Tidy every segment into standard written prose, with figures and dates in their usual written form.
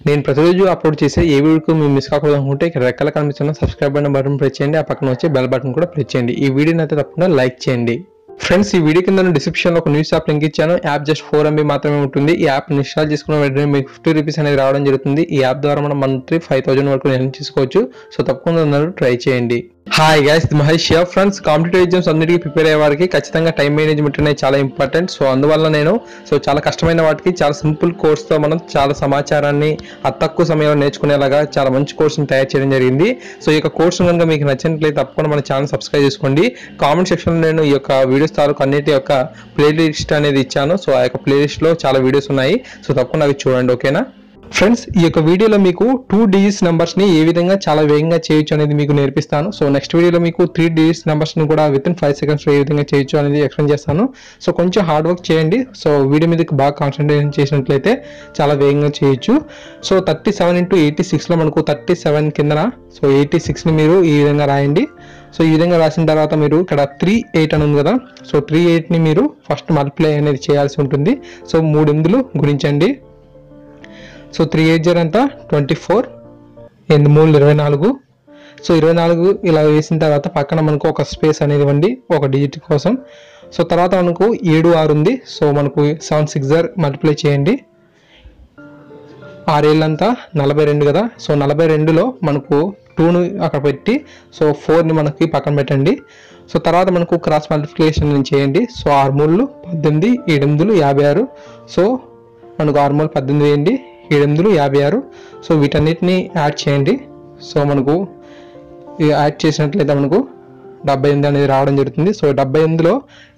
నేను ప్రతిరోజు అప్లోడ్ చేసే ఏ వీడియోకి మీరు మిస్ కాకూడదు అనుకుంటే ఇక్కడ రెక్కల కనిపిస్తున్న సబ్స్క్రైబ్ అనే బటన్ ప్రెస్ చేయండి, ఆ పక్కన వచ్చే బెల్ బటన్ కూడా ప్రెస్ చేయండి. ఈ వీడియోని అయితే తప్పకుండా లైక్ చేయండి. ఫ్రెండ్స్, ఈ వీడియో కింద డిస్క్రిప్షన్లో ఒక న్యూస్ యాప్ లింక్ ఇచ్చాను. యాప్ జస్ట్ 4 MB మాత్రమే ఉంటుంది. ఈ యాప్ ఇన్స్టాల్ చేసుకున్న వెంటనే మీకు 50 రూపీస్ అనేది రావడం జరుగుతుంది. ఈ యాప్ ద్వారా మనం మంత్లీ 5000 వరకు ఎర్న్ చేసుకోవచ్చు. సో తప్పకుండా అందరూ ట్రై చేయండి. Hi guys, Mahesh here. Friends, competitive exams అన్నిటికీ ప్రిపేర్ అయ్యే వారికి ఖచ్చితంగా టైం మేనేజ్మెంట్ అనేది చాలా ఇంపార్టెంట్. సో అందువల్ల నేను చాలా కష్టమైన వాటికి చాలా సింపుల్ కోర్స్తో మనం చాలా సమాచారాన్ని తక్కువ సమయంలో నేర్చుకునేలాగా చాలా మంచి కోర్సుని తయారు చేయడం జరిగింది. సో ఈ యొక్క కోర్సు కనుక మీకు నచ్చినట్లయితే తప్పకుండా మన ఛానల్ సబ్స్క్రైబ్ చేసుకోండి. కామెంట్ సెక్షన్లో నేను ఈ యొక్క వీడియోస్ తాలూకు అన్నిటి యొక్క ప్లేలిస్ట్ అనేది ఇచ్చాను. సో ఆ యొక్క ప్లేలిస్ట్లో చాలా వీడియోస్ ఉన్నాయి. సో తప్పకుండా అవి చూడండి, ఓకేనా? ఫ్రెండ్స్, ఈ యొక్క వీడియోలో మీకు 2 డిజిట్స్ నెంబర్స్ని ఏ విధంగా చాలా వేగంగా చేయొచ్చు అనేది మీకు నేర్పిస్తాను. సో నెక్స్ట్ వీడియోలో మీకు 3 డిజిట్స్ నెంబర్స్ని కూడా వితిన్ 5 సెకండ్స్లో ఏ విధంగా చేయొచ్చు అనేది ఎక్స్ప్లెయిన్ చేస్తాను. సో కొంచెం హార్డ్ వర్క్ చేయండి. సో వీడియో మీదకి బాగా కాన్సన్ట్రేషన్ చేసినట్లయితే చాలా వేగంగా చేయొచ్చు. సో 37 × 86లో మనకు 37 కిందన 86ని మీరు ఈ విధంగా రాయండి. సో ఈ విధంగా రాసిన తర్వాత మీరు ఇక్కడ 3 8 అని ఉంది కదా, సో 3 8ని మీరు ఫస్ట్ మల్టిప్లై అనేది చేయాల్సి ఉంటుంది. సో 3 8లు గుణించండి. సో 3 8 0 అంతా 24, 8 3 24. సో 24 ఇలా వేసిన తర్వాత పక్కన మనకు ఒక స్పేస్ అనేది ఇవ్వండి ఒక డిజిట్ కోసం. సో తర్వాత మనకు 7 6 ఉంది. సో మనకు 7 6 0 మల్టిప్లై చేయండి. 6 7 అంతా 42 కదా. సో 42లో మనకు 2ని అక్కడ పెట్టి సో 4ని మనకి పక్కన పెట్టండి. సో తర్వాత మనకు క్రాస్ మల్టిప్లికేషన్ చేయండి. సో 6 3 18, 7 56. సో మనకు 6 3 18 వేయండి, 7 56. సో వీటన్నిటిని యాడ్ చేయండి. సో మనకు యాడ్ చేసినట్లయితే మనకు 78 అనేది రావడం జరుగుతుంది. సో 78లో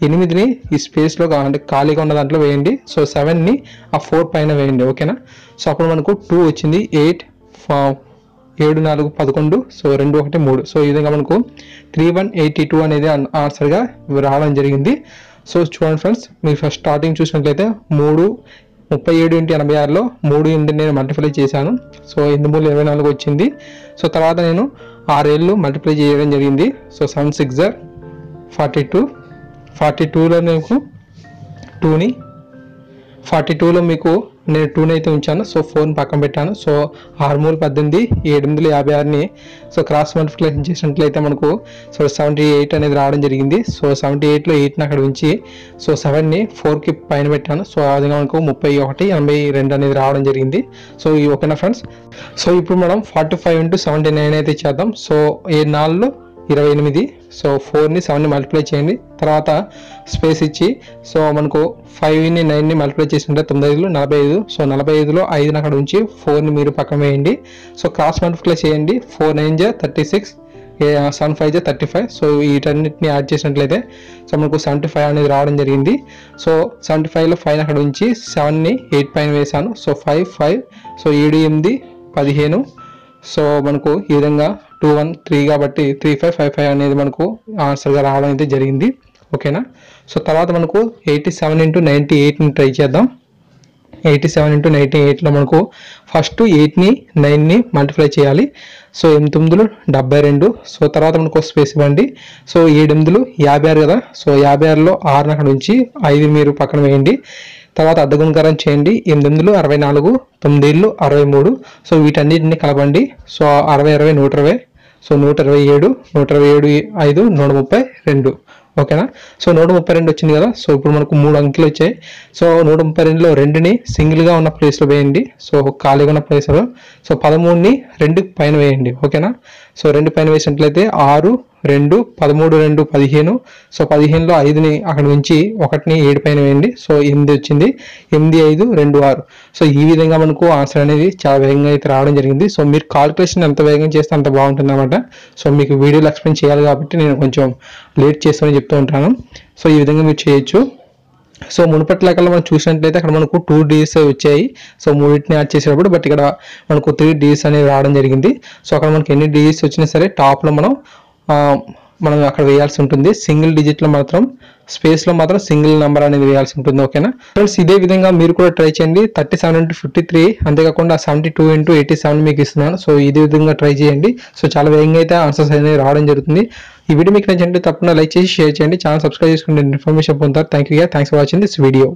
8ని ఈ స్పేస్లో అంటే ఖాళీగా ఉన్న దాంట్లో వేయండి. సో 7ని ఆ 4 పైన వేయండి, ఓకేనా? సో అప్పుడు మనకు 2 వచ్చింది. 8 7 4 11. సో 2 1 3. సో ఈ విధంగా మనకు 3182 అనేది ఆన్సర్గా రావడం జరిగింది. సో చూడండి ఫ్రెండ్స్, మీరు ఫస్ట్ స్టార్టింగ్ చూసినట్లయితే 37 × 86లో 3 8 నేను మల్టిప్లై చేశాను. సో 8 3 24 వచ్చింది. సో తర్వాత నేను 6 7లు మల్టిప్లై చేయడం జరిగింది. సో 7 6 0 42. 42లో మీకు 2ని 42లో మీకు నేను 2ని అయితే ఉంచాను. సో 4ని పక్కన పెట్టాను. సో 6 3 18, 7 56ని సో క్రాస్ మల్టిప్లికేషన్ చేసినట్లయితే మనకు సో 78 అనేది రావడం జరిగింది. సో 78లో 8ని అక్కడ ఉంచి సో 7ని 4కి పైన పెట్టాను. సో ఆ విధంగా మనకు 31 82 అనేది రావడం జరిగింది. సో ఈ ఓకేనా ఫ్రెండ్స్? సో ఇప్పుడు మనం 45 × 79 అయితే చేద్దాం. సో 7 4 28. సో 4ని 7ని మల్టిప్లై చేయండి. తర్వాత స్పేస్ ఇచ్చి సో మనకు 5ని 9ని మల్టిప్లై చేసింటే 9 5 45. సో 45లో 5ని అక్కడ ఉంచి 4ని మీరు పక్కన వేయండి. సో క్రాస్ మల్టిప్లై చేయండి. 4 9 36, 7 5 35. సో వీటన్నిటిని యాడ్ చేసినట్లయితే సో మనకు 75 అనేది రావడం జరిగింది. సో 75లో 5ని అక్కడ ఉంచి 7ని 8 పైన వేసాను. సో 5 5. సో 7 8 15. సో మనకు ఈ విధంగా 2 1 3 కాబట్టి 3 5 5 5 అనేది మనకు ఆన్సర్గా రావడం అయితే జరిగింది, ఓకేనా? సో తర్వాత మనకు 87 × 98ని ట్రై చేద్దాం. 87 × 98లో మనకు ఫస్ట్ 8ని 9ని మల్టిప్లై చేయాలి. సో 8 9 72. సో తర్వాత మనకు స్పేస్ ఇవ్వండి. సో 7 8 56 కదా. సో 56లో 6ని అక్కడ ఉంచి 5 మీరు పక్కన వేయండి. తర్వాత అడ్డగుణకారం చేయండి. 8 8 64, 9 63. సో వీటన్నిటిని కలపండి. సో 60 20 120. సో 127 127 5 132, ఓకేనా? సో 132 వచ్చింది కదా. సో ఇప్పుడు మనకు 3 అంకెలు వచ్చాయి. సో 132లో 2ని సింగిల్గా ఉన్న ప్లేస్లో వేయండి. సో ఖాళీగా ఉన్న ప్లేస్లో సో 13ని 2 పైన వేయండి, ఓకేనా? సో 2 పైన వేసినట్లయితే 6 2 13 2 15. సో 15లో 5ని అక్కడ నుంచి 1ని 7 పైన వేయండి. సో 8 వచ్చింది. 8 5 2 6. సో ఈ విధంగా మనకు ఆన్సర్ అనేది చాలా వేగంగా అయితే రావడం జరిగింది. సో మీరు కాల్కులేషన్ ఎంత వేగంగా చేస్తే అంత బాగుంటుంది అన్నమాట. సో మీకు వీడియోలో ఎక్స్ప్లెయిన్ చేయాలి కాబట్టి నేను కొంచెం లేట్ చేస్తామని చెప్తూ ఉంటాను. సో ఈ విధంగా మీరు చేయొచ్చు. సో మునుపటి లెక్కలో మనం చూసినట్లయితే అక్కడ మనకు 2 డిజిట్స్ వచ్చాయి. సో 3ని యాడ్ చేసేటప్పుడు, బట్ ఇక్కడ మనకు 3 డిజిట్స్ అనేది రావడం జరిగింది. సో అక్కడ మనకి ఎన్ని డిజిట్స్ వచ్చినా సరే టాప్లో మనం అక్కడ వేయాల్సి ఉంటుంది. సింగిల్ డిజిట్లో మాత్రం స్పేస్లో మాత్రం సింగిల్ నెంబర్ అనేది వేయాల్సి ఉంటుంది, ఓకేనా ఫ్రెండ్స్? ఇదే విధంగా మీరు కూడా ట్రై చేయండి. 37 × 53, అంతేకాకుండా 72 × 87 మీకు ఇస్తున్నాను. సో ఇదే విధంగా ట్రై చేయండి. సో చాలా వేగంగా అయితే ఆన్సర్స్ అనేది రావడం జరుగుతుంది. ఈ వీడియో మీకు నచ్చినట్లయితే తప్పకుండా లైక్ చేసి షేర్ చేయండి. ఛానల్ సబ్స్క్రైబ్ చేసుకుంటే ఇన్ఫర్మేషన్ పొందుతారు. Thank you. Thanks for watching this video.